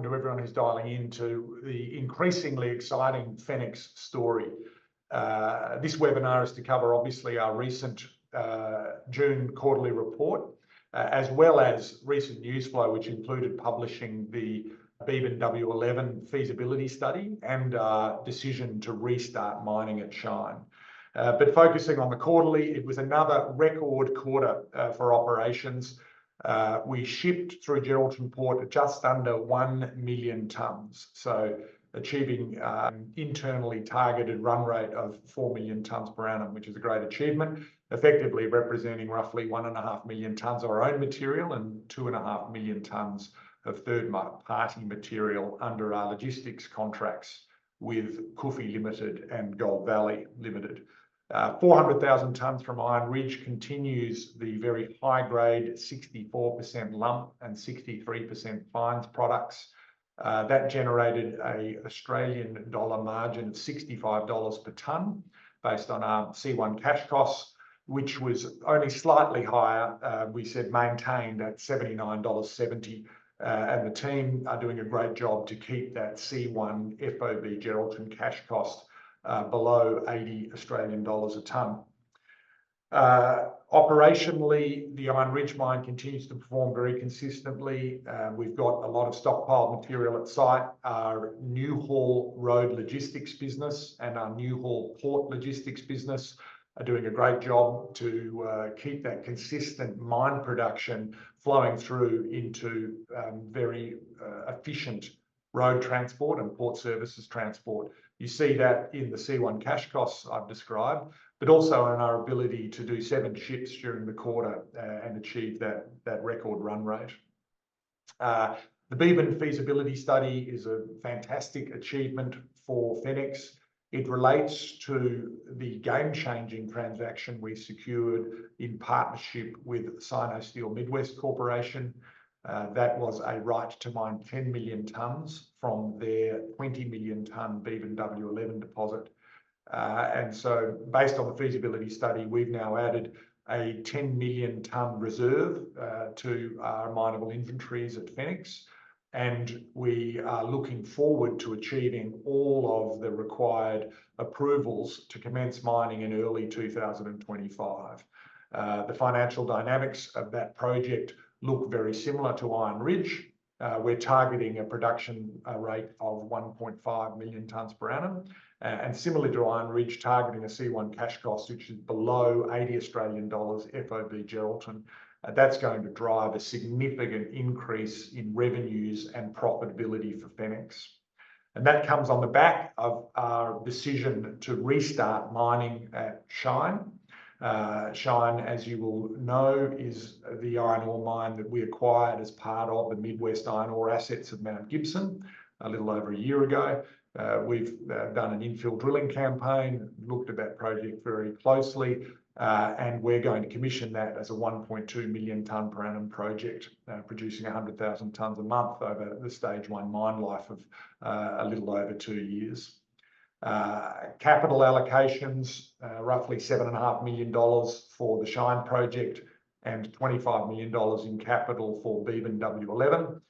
to everyone who's dialing in to the increasingly exciting Fenix story. This webinar is to cover obviously our recent June quarterly report, as well as recent news flow, which included publishing the Beebyn-W11 Feasibility Study and our decision to restart mining at Shine. But focusing on the quarterly, it was another record quarter for operations. We shipped through Geraldton Port just under 1 million tonnes, so achieving internally targeted run rate of 4 million tonnes per annum, which is a great achievement, effectively representing roughly 1.5 million tonnes of our own material and 2.5 million tonnes of third-party material under our logistics contracts with Coofee Limited and Gold Valley Limited. 400,000 tonnes from Iron Ridge continues the very high-grade 64% lump and 63% fines products. That generated an Australian dollar margin of $65 per tonne based on our C1 cash costs, which was only slightly higher, we said maintained at $79.70. And the team are doing a great job to keep that C1 FOB Geraldton cash cost below 80 Australian dollars a tonne. Operationally, the Iron Ridge mine continues to perform very consistently. We've got a lot of stockpiled material at site. Our Newhaul road logistics business and our Newhaul port logistics business are doing a great job to keep that consistent mine production flowing through into very efficient road transport and port services transport. You see that in the C1 cash costs I've described, but also in our ability to do 7 ships during the quarter and achieve that record run rate. The Beebyn Feasibility Study is a fantastic achievement for Fenix. It relates to the game-changing transaction we secured in partnership with Sinosteel Midwest Corporation. That was a right to mine 10 million tonnes from their 20 million tonne Beebyn-W11 deposit. And so based on the feasibility study, we've now added a 10 million tonne reserve to our mineable inventories at Fenix. And we are looking forward to achieving all of the required approvals to commence mining in early 2025. The financial dynamics of that project look very similar to Iron Ridge. We're targeting a production rate of 1.5 million tonnes per annum, and similarly to Iron Ridge, targeting a C1 cash cost which is below 80 Australian dollars FOB Geraldton. That's going to drive a significant increase in revenues and profitability for Fenix. And that comes on the back of our decision to restart mining at Shine. Shine, as you will know, is the iron ore mine that we acquired as part of the Midwest iron ore assets of Mount Gibson a little over a year ago. We've done an infill drilling campaign, looked at that project very closely, and we're going to commission that as a 1.2 million tonne per annum project, producing 100,000 tonnes a month over the stage 1 mine life of a little over 2 years. Capital allocations, roughly $7.5 million for the Shine project and $25 million in capital for Beebyn-W11.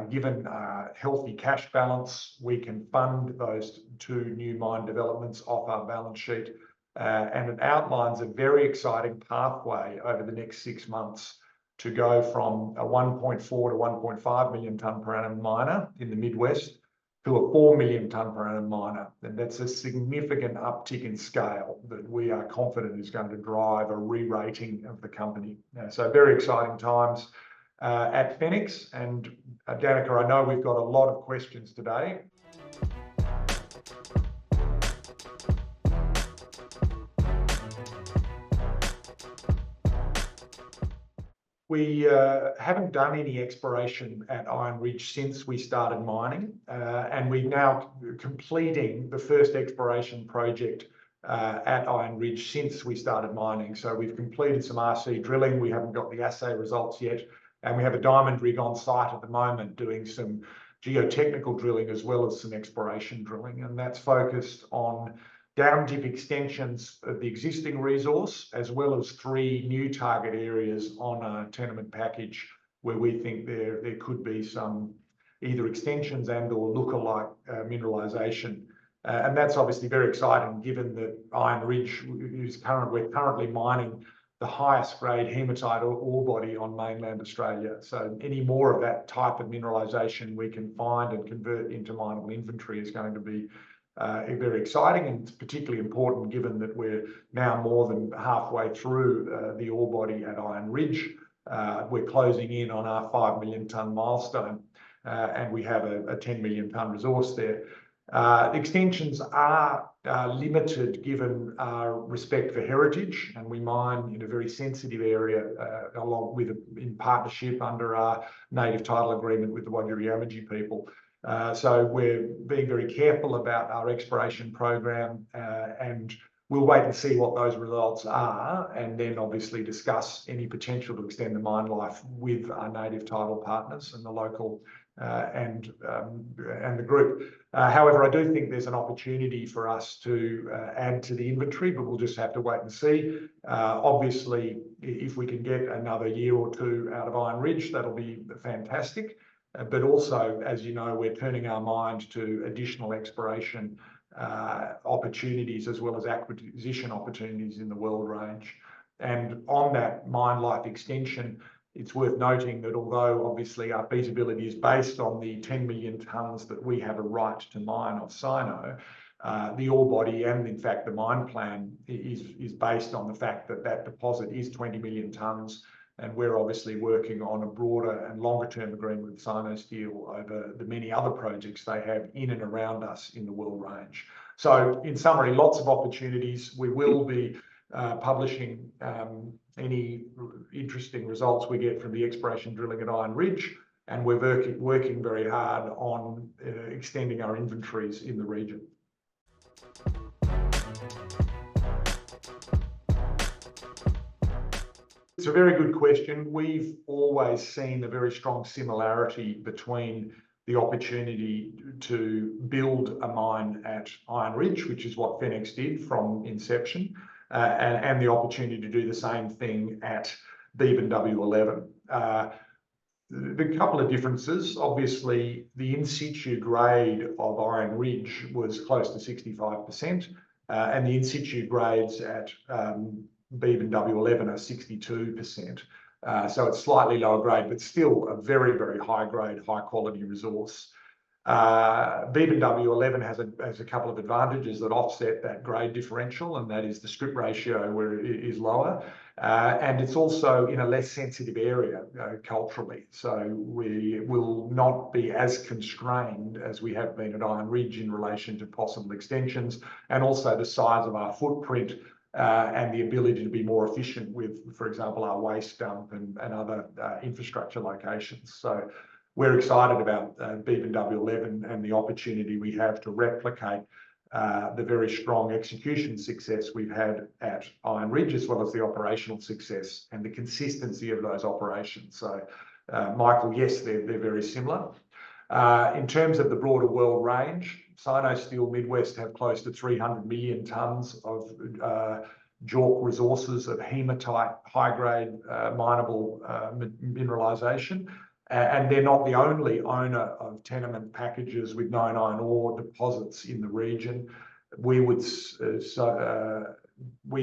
Given a healthy cash balance, we can fund those 2 new mine developments off our balance sheet. And it outlines a very exciting pathway over the next 6 months to go from a 1.4 to 1.5 million tonne per annum miner in the Midwest to a 4 million tonne per annum miner. And that's a significant uptick in scale that we are confident is going to drive a re-rating of the company. So very exciting times at Fenix. And Danica, I know we've got a lot of questions today. We haven't done any exploration at Iron Ridge since we started mining, and we're now completing the first exploration project at Iron Ridge since we started mining. So we've completed some RC drilling. We haven't got the assay results yet, and we have a diamond rig on site at the moment doing some geotechnical drilling as well as some exploration drilling, and that's focused on down dip extensions of the existing resource, as well as 3 new target areas on a tenement package where we think there could be some either extensions and or lookalike mineralisation. And that's obviously very exciting given that Iron Ridge we're currently mining the highest grade hematite ore body on mainland Australia. So any more of that type of mineralisation we can find and convert into mineable inventory is going to be very exciting, and it's particularly important given that we're now more than halfway through the ore body at Iron Ridge. We're closing in on our 5 million tonne milestone, and we have a 10 million tonne resource there. Extensions are limited given our respect for heritage, and we mine in a very sensitive area in partnership under our native title agreement with the Wurundjeri people. So we're being very careful about our exploration program, and we'll wait and see what those results are, and then obviously discuss any potential to extend the mine life with our native title partners and the local and the group. However, I do think there's an opportunity for us to add to the inventory, but we'll just have to wait and see. Obviously, if we can get another year or two out of Iron Ridge, that'll be fantastic. But also, as you know, we're turning our mind to additional exploration opportunities as well as acquisition opportunities in the Weld Range. And on that mine life extension, it's worth noting that although obviously our feasibility is based on the 10 million tonnes that we have a right to mine off Sino, the ore body and in fact the mine plan is based on the fact that that deposit is 20 million tonnes, and we're obviously working on a broader and longer term agreement with Sino Steel over the many other projects they have in and around us in the Weld Range. So in summary, lots of opportunities. We will be publishing any interesting results we get from the exploration drilling at Iron Ridge, and we're working very hard on extending our inventories in the region. It's a very good question. We've always seen a very strong similarity between the opportunity to build a mine at Iron Ridge, which is what Fenix did from inception, and the opportunity to do the same thing at Beebyn-W11. The couple of differences, obviously, the in situ grade of Iron Ridge was close to 65%, and the in situ grades at Beebyn-W11 are 62%. So it's slightly lower grade, but still a very, very high grade, high quality resource. Beebyn-W11 has a couple of advantages that offset that grade differential, and that is the strip ratio where it is lower, and it's also in a less sensitive area culturally. So we will not be as constrained as we have been at Iron Ridge in relation to possible extensions, and also the size of our footprint and the ability to be more efficient with, for example, our waste dump and other infrastructure locations. So we're excited about Beebyn-W11 and the opportunity we have to replicate the very strong execution success we've had at Iron Ridge, as well as the operational success and the consistency of those operations. So, Michael, yes, they're very similar. In terms of the broader Weld Range, Sino Steel Midwest have close to 300 million tonnes of JORC resources of hematite, high-grade mineable mineralisation. And they're not the only owner of tenement packages with known iron ore deposits in the region. We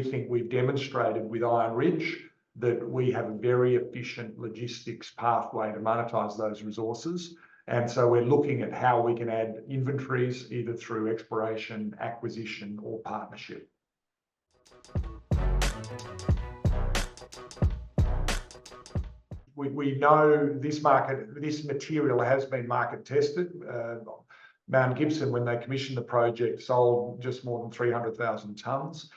think we've demonstrated with Iron Ridge that we have a very efficient logistics pathway to monetize those resources. And so we're looking at how we can add inventories either through exploration, acquisition, or partnership. We know this material has been market tested. Mount Gibson, when they commissioned the project, sold just more than 300,000 tonnes.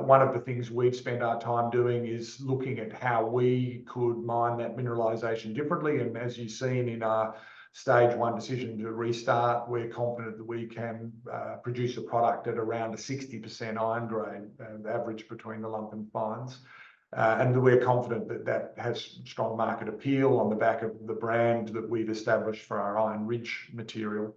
One of the things we've spent our time doing is looking at how we could mine that mineralisation differently. And as you've seen in our stage 1 decision to restart, we're confident that we can produce a product at around a 60% iron grade average between the lump and fines. And we're confident that that has strong market appeal on the back of the brand that we've established for our Iron Ridge material.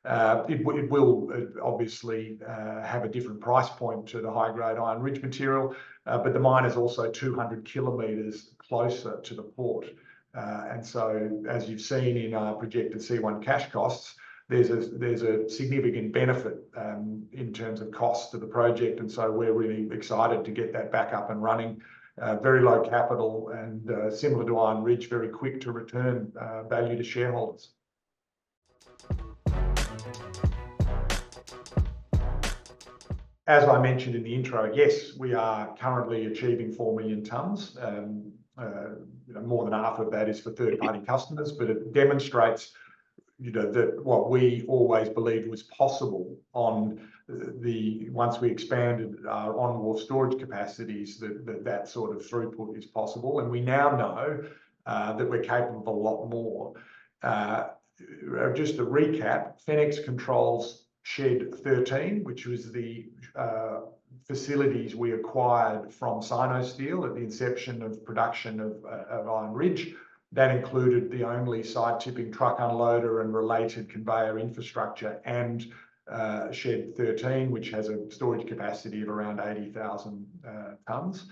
It will obviously have a different price point to the high-grade Iron Ridge material, but the mine is also 200 kilometres closer to the port. And so, as you've seen in our projected C1 cash costs, there's a significant benefit in terms of costs to the project. And so we're really excited to get that back up and running. Very low capital and similar to Iron Ridge, very quick to return value to shareholders. As I mentioned in the intro, yes, we are currently achieving 4 million tonnes. More than half of that is for third-party customers, but it demonstrates that what we always believed was possible once we expanded our on-wharf storage capacities, that sort of throughput is possible. And we now know that we're capable of a lot more. Just to recap, Fenix controls Shed 13, which was the facilities we acquired from Sinosteel at the inception of production of Iron Ridge. That included the only side-tipping truck unloader and related conveyor infrastructure, and Shed 13, which has a storage capacity of around 80,000 tonnes.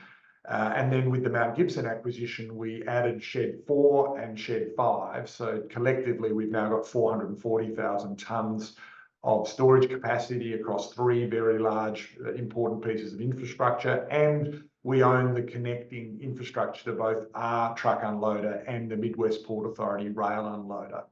And then with the Mount Gibson acquisition, we added Shed 4 and Shed 5. So collectively, we've now got 440,000 tonnes of storage capacity across 3 very large, important pieces of infrastructure. And we own the connecting infrastructure to both our truck unloader and the Midwest Port Authority rail unloader.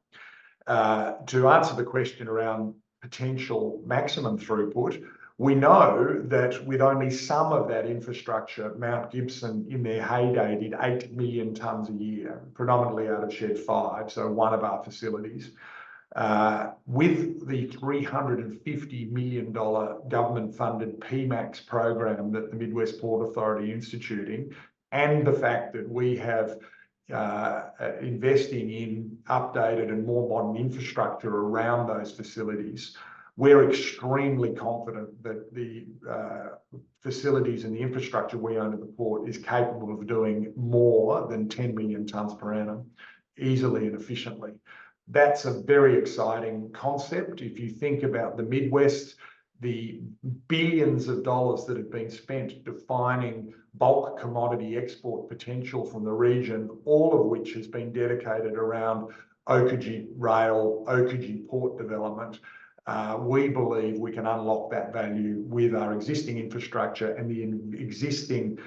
To answer the question around potential maximum throughput, we know that with only some of that infrastructure, Mount Gibson in their heyday did 8 million tonnes a year, predominantly out of Shed 5, so one of our facilities. With the $350 million government-funded PMAX program that the Midwest Port Authority instituting, and the fact that we have investing in updated and more modern infrastructure around those facilities, we're extremely confident that the facilities and the infrastructure we own at the port is capable of doing more than 10 million tonnes per annum, easily and efficiently. That's a very exciting concept. If you think about the Midwest, the billions of dollars that have been spent defining bulk commodity export potential from the region, all of which has been dedicated around Oakajee rail, Oakajee port development, we believe we can unlock that value with our existing infrastructure and the existing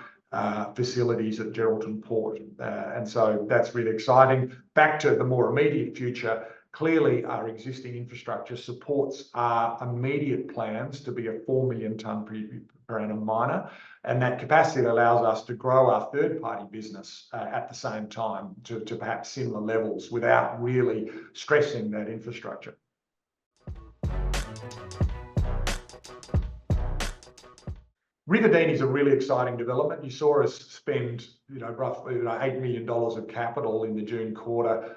facilities at Geraldton Port. And so that's really exciting. Back to the more immediate future, clearly our existing infrastructure supports our immediate plans to be a 4 million tonne per annum miner. And that capacity allows us to grow our third-party business at the same time to perhaps similar levels without really stressing that infrastructure. Ruvidini is a really exciting development. You saw us spend, roughly $8 million of capital in the June quarter.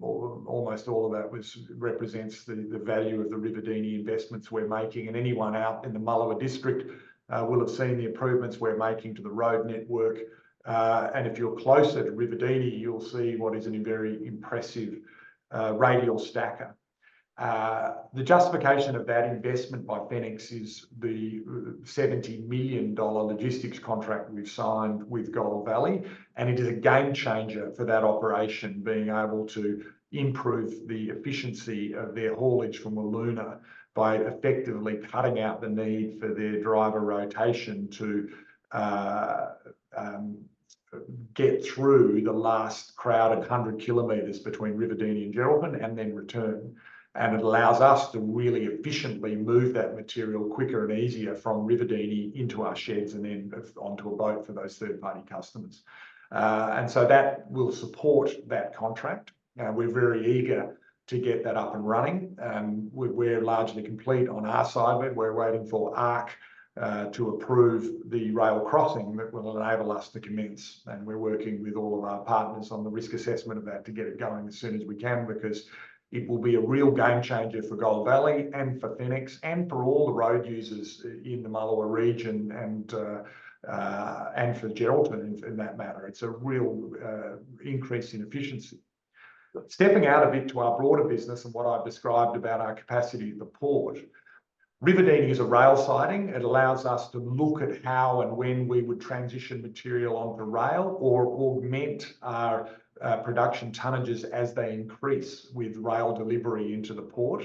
Almost all of that represents the value of the Ruvidini investments we're making. And anyone out in the Mullewa district will have seen the improvements we're making to the road network. And if you're closer to Ruvidini, you'll see what is a very impressive radial stacker. The justification of that investment by Fenix is the $70 million logistics contract we've signed with Gold Valley, and it is a game changer for that operation, being able to improve the efficiency of their haulage from Wiluna by effectively cutting out the need for their driver rotation to get through the last crowded 100 kilometres between Ruvidini and Geraldton and then return. And it allows us to really efficiently move that material quicker and easier from Ruvidini into our sheds and then onto a boat for those third-party customers. And so that will support that contract. We're very eager to get that up and running. We're largely complete on our side of it. We're waiting for ARC to approve the rail crossing that will enable us to commence. And we're working with all of our partners on the risk assessment of that to get it going as soon as we can, because it will be a real game changer for Gold Valley and for Fenix and for all the road users in the Mullewa region and for Geraldton in that matter. It's a real increase in efficiency. Stepping out a bit to our broader business and what I've described about our capacity at the port, Ruvidini is a rail siding. It allows us to look at how and when we would transition material onto rail or augment our production tonnages as they increase with rail delivery into the port.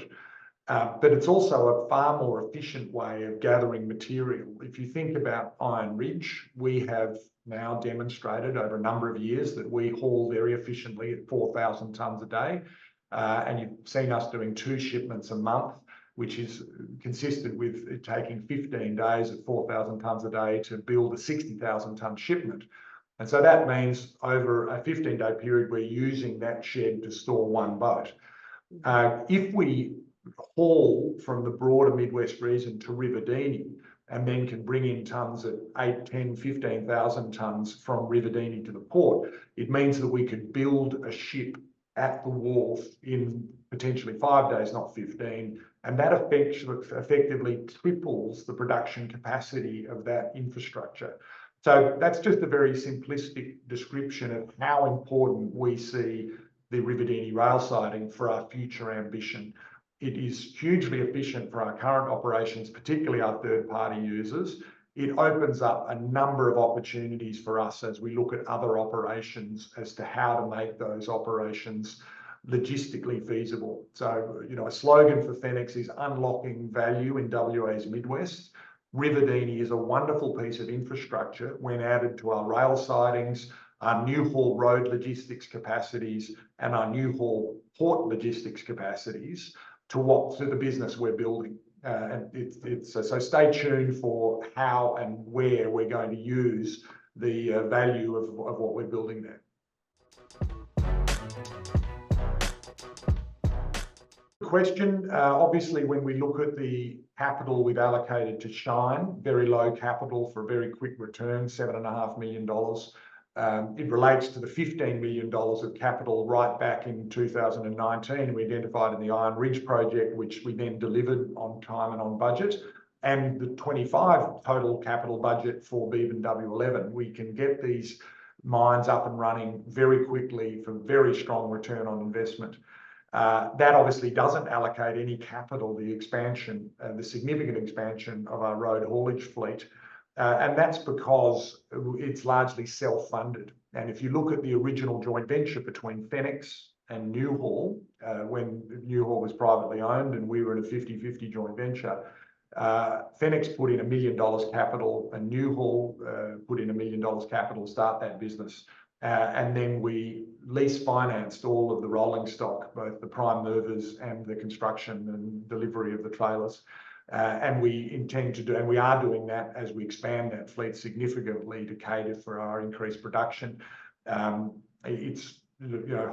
But it's also a far more efficient way of gathering material. If you think about Iron Ridge, we have now demonstrated over a number of years that we haul very efficiently at 4,000 tonnes a day. And you've seen us doing 2 shipments a month, which is consistent with it taking 15 days at 4,000 tonnes a day to build a 60,000 tonne shipment. And so that means over a 15-day period, we're using that shed to store 1 boat. If we haul from the broader Midwest region to Ruvidini and then can bring in tonnes at 8, 10, 15,000 tonnes from Ruvidini to the port, it means that we could build a ship at the wharf in potentially 5 days, not 15, and that effectively triples the production capacity of that infrastructure. So that's just a very simplistic description of how important we see the Ruvidini rail siding for our future ambition. It is hugely efficient for our current operations, particularly our third-party users. It opens up a number of opportunities for us as we look at other operations as to how to make those operations logistically feasible. So, a slogan for Fenix is unlocking value in WA's Midwest. Ruvidini is a wonderful piece of infrastructure when added to our rail sidings, our new haul road logistics capacities, and our new haul port logistics capacities to the business we're building. So stay tuned for how and where we're going to use the value of what we're building there. Question. Obviously, when we look at the capital we've allocated to Shine, very low capital for a very quick return, $7.5 million. It relates to the $15 million of capital right back in 2019 we identified in the Iron Ridge project, which we then delivered on time and on budget, and the 25 total capital budget for Beebyn-W11. We can get these mines up and running very quickly for very strong return on investment. That obviously doesn't allocate any capital, the expansion, the significant expansion of our road haulage fleet. And that's because it's largely self-funded. And if you look at the original joint venture between Fenix and New Haul, when New Haul was privately owned and we were in a 50-50 joint venture, Fenix put in $1 million capital and New Haul put in $1 million capital to start that business. And then we lease financed all of the rolling stock, both the prime movers and the construction and delivery of the trailers. And we intend to do, and we are doing that as we expand that fleet significantly to cater for our increased production. It's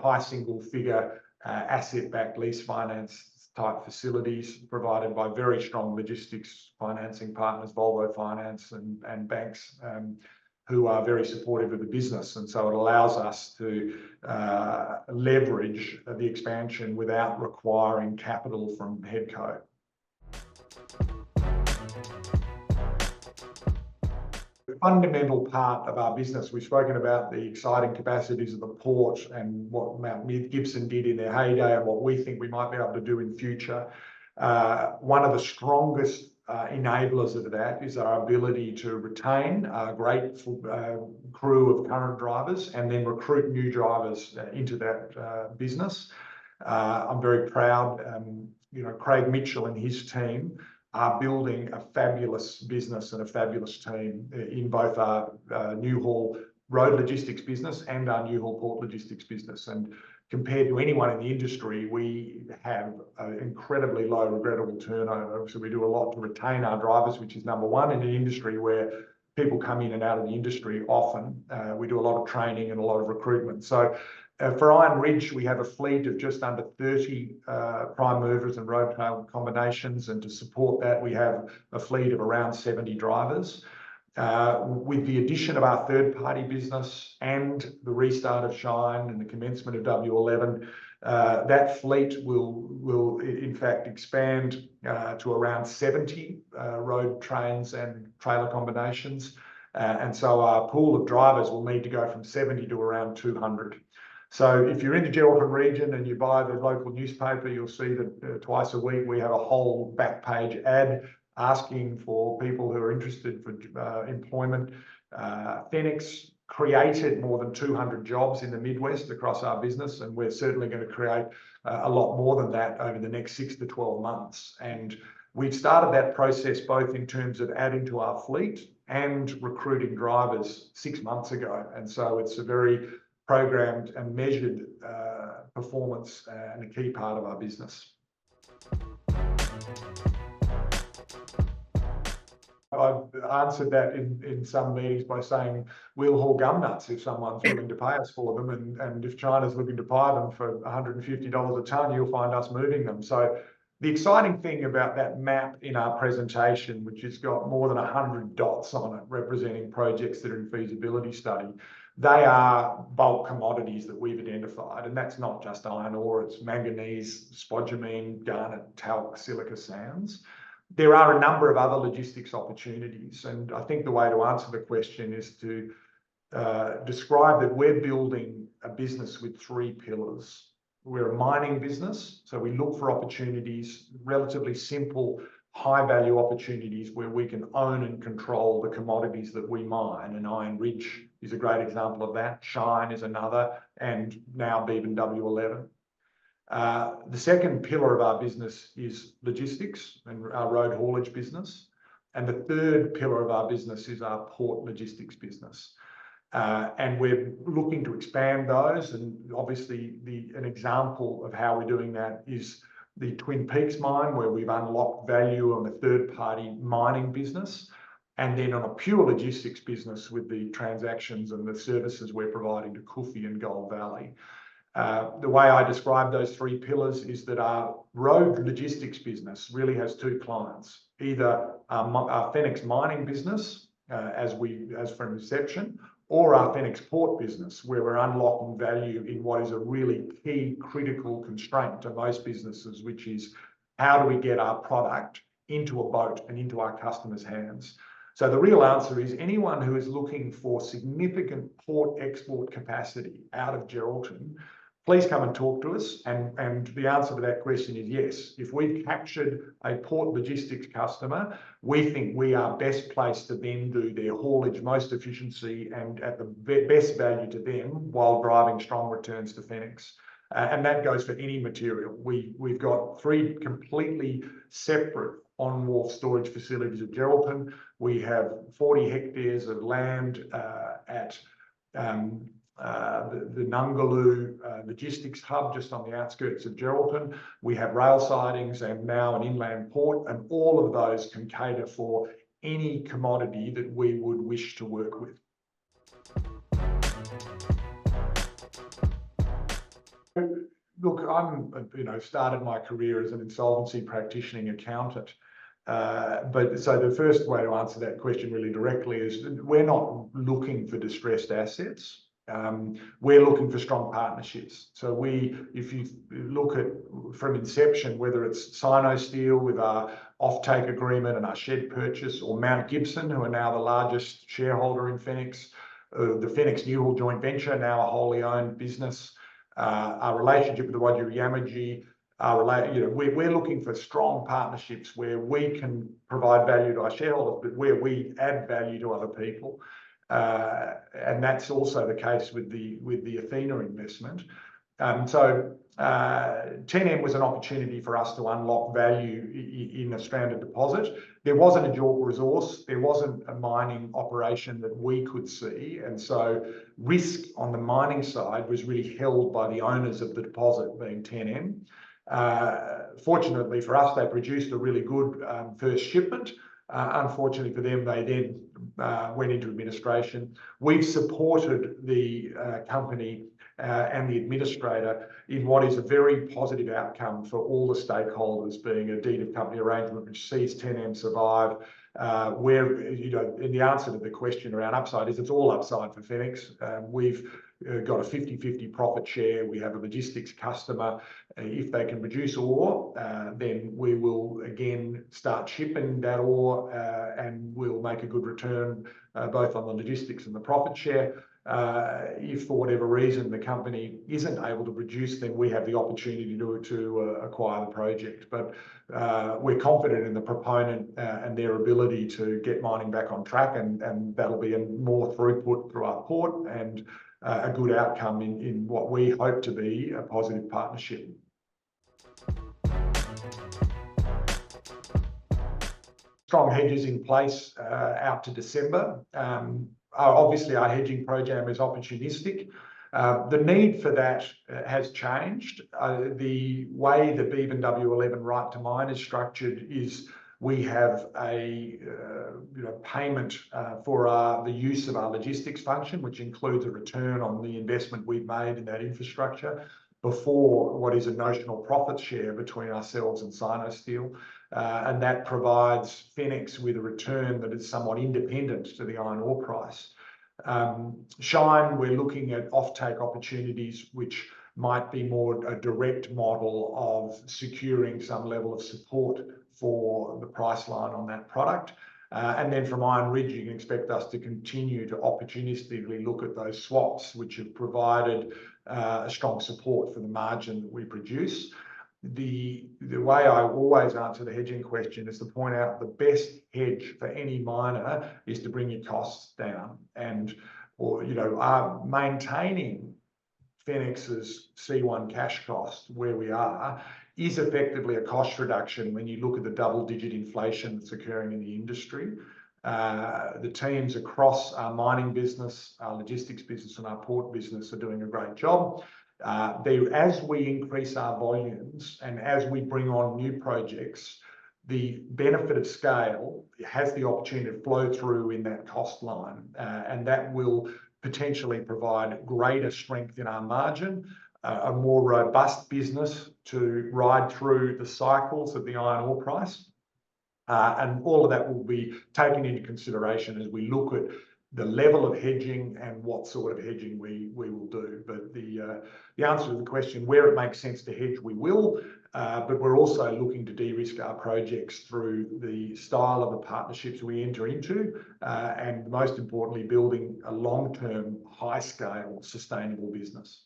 high single figure asset-backed lease finance type facilities provided by very strong logistics financing partners, Volvo Finance and banks, who are very supportive of the business. And so it allows us to leverage the expansion without requiring capital from headco. The fundamental part of our business, we've spoken about the exciting capacities of the port and what Mount Gibson did in their heyday and what we think we might be able to do in future. One of the strongest enablers of that is our ability to retain a great crew of current drivers and then recruit new drivers into that business. I'm very proud, Craig Mitchell and his team are building a fabulous business and a fabulous team in both our New Haul road logistics business and our New Haul port logistics business. And compared to anyone in the industry, we have an incredibly low regrettable turnover. So we do a lot to retain our drivers, which is number one in an industry where people come in and out of the industry often. We do a lot of training and a lot of recruitment. So for Iron Ridge, we have a fleet of just under 30 prime movers and road trail combinations. And to support that, we have a fleet of around 70 drivers. With the addition of our third-party business and the restart of Shine and the commencement of W11, that fleet will in fact expand to around 70 road trains and trailer combinations. And so our pool of drivers will need to go from 70 to around 200. So if you're in the Geraldton region and you buy the local newspaper, you'll see that twice a week we have a whole back page ad asking for people who are interested for employment. Fenix created more than 200 jobs in the Midwest across our business, and we're certainly going to create a lot more than that over the next 6 to 12 months. And we've started that process both in terms of adding to our fleet and recruiting drivers 6 months ago. And so it's a very programmed and measured performance and a key part of our business. I've answered that in some meetings by saying we'll haul gum nuts if someone's willing to pay us for them, and if China's looking to buy them for $150 a tonne, you'll find us moving them. So the exciting thing about that map in our presentation, which has got more than 100 dots on it representing projects that are in feasibility study, they are bulk commodities that we've identified, and that's not just iron ore, it's manganese, spodumene, garnet, talc, silica sands. There are a number of other logistics opportunities, and I think the way to answer the question is to describe that we're building a business with 3 pillars. We're a mining business, so we look for opportunities, relatively simple, high-value opportunities where we can own and control the commodities that we mine, and Iron Ridge is a great example of that. Shine is another, and now Beebyn-W11. The second pillar of our business is logistics and our road haulage business. And the third pillar of our business is our port logistics business. And we're looking to expand those. And obviously, an example of how we're doing that is the Twin Peaks mine, where we've unlocked value on a third-party mining business. And then on a pure logistics business with the transactions and the services we're providing to Coofee and Gold Valley. The way I describe those 3 pillars is that our road logistics business really has 2 clients, either our Fenix mining business, as from inception, or our Fenix port business, where we're unlocking value in what is a really key critical constraint to most businesses, which is how do we get our product into a boat and into our customers' hands. So the real answer is anyone who is looking for significant port export capacity out of Geraldton, please come and talk to us. And the answer to that question is yes. If we've captured a port logistics customer, we think we are best placed to then do their haulage most efficiency and at the best value to them while driving strong returns to Fenix. And that goes for any material. We've got 3 completely separate on-wharf storage facilities at Geraldton. We have 40 hectares of land at the Nungaloo logistics hub just on the outskirts of Geraldton. We have rail sidings and now an inland port, and all of those can cater for any commodity that we would wish to work with. Look, started my career as an insolvency practitioning accountant. But so the first way to answer that question really directly is we're not looking for distressed assets. We're looking for strong partnerships. So if you look at from inception, whether it's Sinosteel with our offtake agreement and our shed purchase, or Mount Gibson, who are now the largest shareholder in Fenix, the Fenix Newhaul joint venture, now a wholly owned business, our relationship with the Wodji Yamaji, we're looking for strong partnerships where we can provide value to our shareholders, but where we add value to other people. And that's also the case with the Athena investment. So 10M was an opportunity for us to unlock value in a stranded deposit. There wasn't a dual resource. There wasn't a mining operation that we could see. And so risk on the mining side was really held by the owners of the deposit, being 10M. Fortunately for us, they produced a really good first shipment. Unfortunately for them, they then went into administration. We've supported the company and the administrator in what is a very positive outcome for all the stakeholders, being a deed of company arrangement which sees 10M survive. And the answer to the question around upside is it's all upside for Fenix. got a 50-50 profit share. We have a logistics customer. If they can produce ore, then we will again start shipping that ore and we'll make a good return both on the logistics and the profit share. If for whatever reason the company isn't able to produce, then we have the opportunity to acquire the project. But we're confident in the proponent and their ability to get mining back on track, and that'll be more throughput through our port and a good outcome in what we hope to be a positive partnership. Strong hedges in place out to December. Obviously, our hedging program is opportunistic. The need for that has changed. The way the Beebyn-W11 right to mine is structured is we have a payment for the use of our logistics function, which includes a return on the investment we've made in that infrastructure before what is a notional profit share between ourselves and Sinosteel. And that provides Fenix with a return that is somewhat independent to the iron ore price. Shine, we're looking at offtake opportunities which might be more a direct model of securing some level of support for the price line on that product. And then from Iron Ridge, you can expect us to continue to opportunistically look at those swaps, which have provided a strong support for the margin that we produce. The way I always answer the hedging question is to point out the best hedge for any miner is to bring your costs down, maintaining Fenix's C1 cash cost where we are is effectively a cost reduction when you look at the double-digit inflation that's occurring in the industry. The teams across our mining business, our logistics business and our port business are doing a great job. As we increase our volumes and as we bring on new projects, the benefit of scale has the opportunity to flow through in that cost line, and that will potentially provide greater strength in our margin, a more robust business to ride through the cycles of the iron ore price. And all of that will be taken into consideration as we look at the level of hedging and what sort of hedging we will do. But the answer to the question, where it makes sense to hedge, we will. But we're also looking to de-risk our projects through the style of the partnerships we enter into, and most importantly, building a long-term, high-scale, sustainable business.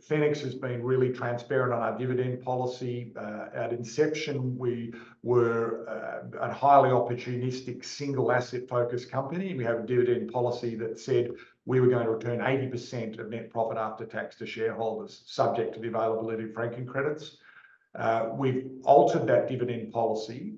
Fenix has been really transparent on our dividend policy. At inception, we were a highly opportunistic, single asset focused company. We have a dividend policy that said we were going to return 80% of net profit after tax to shareholders, subject to the availability of franking credits. We've altered that dividend policy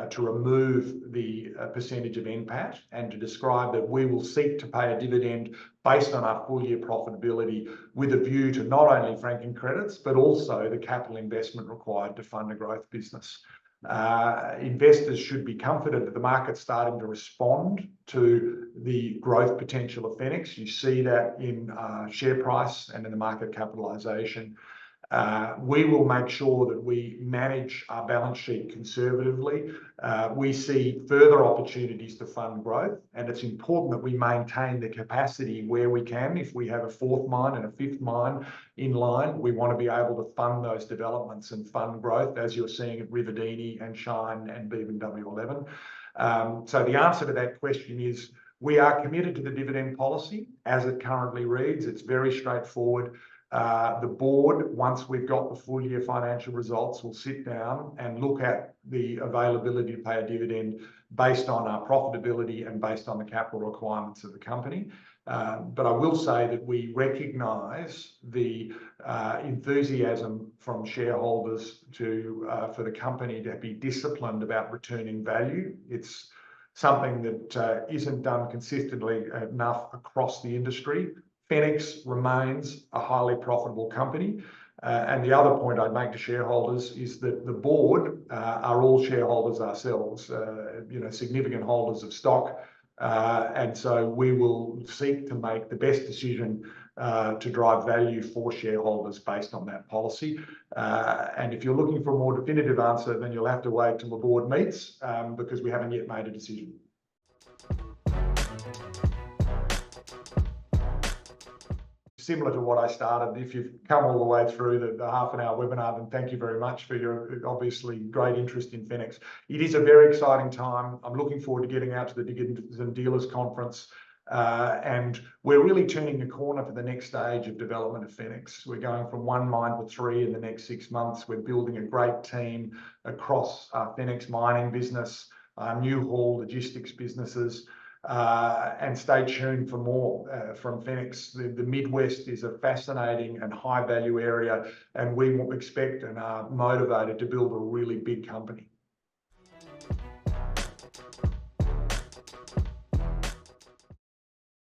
to remove the percentage of NPAT and to describe that we will seek to pay a dividend based on our full year profitability with a view to not only franking credits, but also the capital investment required to fund a growth business. Investors should be comforted that the market's starting to respond to the growth potential of Fenix. You see that in share price and in the market capitalisation. We will make sure that we manage our balance sheet conservatively. We see further opportunities to fund growth, and it's important that we maintain the capacity where we can. If we have a fourth mine and a fifth mine in line, we want to be able to fund those developments and fund growth, as you're seeing at Ruvidini and Shine and Beebyn-W11. So the answer to that question is we are committed to the dividend policy as it currently reads. It's very straightforward. The board, once we've got the full year financial results, will sit down and look at the availability to pay a dividend based on our profitability and based on the capital requirements of the company. But I will say that we recognise the enthusiasm from shareholders for the company to be disciplined about returning value. It's something that isn't done consistently enough across the industry. Fenix remains a highly profitable company. And the other point I'd make to shareholders is that the board are all shareholders ourselves, significant holders of stock. And so we will seek to make the best decision to drive value for shareholders based on that policy. And if you're looking for a more definitive answer, then you'll have to wait till the board meets because we haven't yet made a decision. Similar to what I started, if you've come all the way through the half an hour webinar, then thank you very much for your obviously great interest in Fenix. It is a very exciting time. I'm looking forward to getting out to the Diggers and Dealers Conference. And we're really turning the corner for the next stage of development of Fenix. We're going from 1 mine to 3 in the next 6 months. We're building a great team across our Fenix mining business, our new haul logistics businesses. And stay tuned for more from Fenix. The Midwest is a fascinating and high value area, and we expect and are motivated to build a really big company.